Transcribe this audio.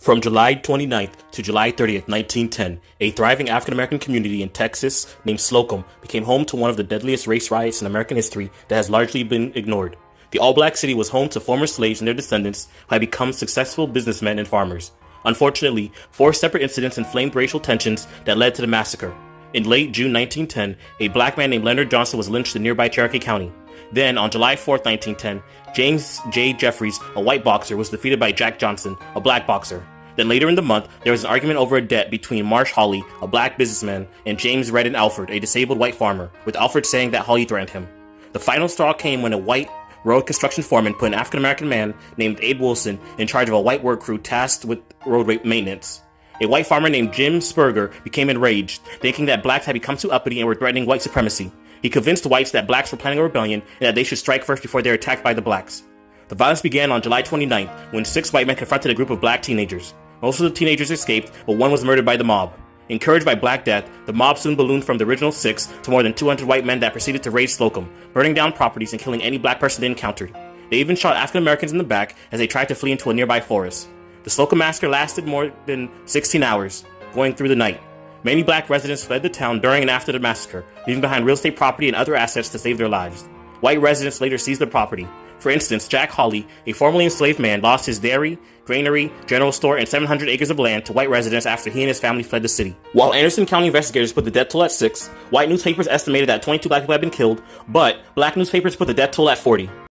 From July 29th to July 30th, 1910, a thriving African-American community in Texas named Slocum became home to one of the deadliest race riots in American history that has largely been ignored. The all-black city was home to former slaves and their descendants who had become successful businessmen and farmers. Unfortunately, 4 separate incidents inflamed racial tensions that led to the massacre. In late June 1910, a black man named Leonard Johnson was lynched in nearby Cherokee County. Then, on July 4th, 1910, James J. Jeffries, a white boxer, was defeated by Jack Johnson, a black boxer. Then later in the month, there was an argument over a debt between Marsh Hawley, a black businessman, and James Redden Alford, a disabled white farmer, with Alford saying that Hawley threatened him. The final straw came when a white road construction foreman put an African-American man named Abe Wilson in charge of a white work crew tasked with roadway maintenance. A white farmer named Jim Spurger became enraged, thinking that blacks had become too uppity and were threatening white supremacy. He convinced whites that blacks were planning a rebellion and that they should strike first before they were attacked by the blacks. The violence began on July 29th when 6 white men confronted a group of black teenagers. Most of the teenagers escaped, but one was murdered by the mob. Encouraged by Black Death, the mob soon ballooned from the original 6 to more than 200 white men that proceeded to raid Slocum, burning down properties and killing any black person they encountered. They even shot African Americans in the back as they tried to flee into a nearby forest. The Slocum Massacre lasted more than 16 hours, going through the night. Many black residents fled the town during and after the massacre, leaving behind real estate property and other assets to save their lives. White residents later seized the property. For instance, Jack Hawley, a formerly enslaved man, lost his dairy, granary, general store, and 700 acres of land to white residents after he and his family fled the city. While Anderson County investigators put the death toll at 6, white newspapers estimated that 22 black people had been killed, but black newspapers put the death toll at 40.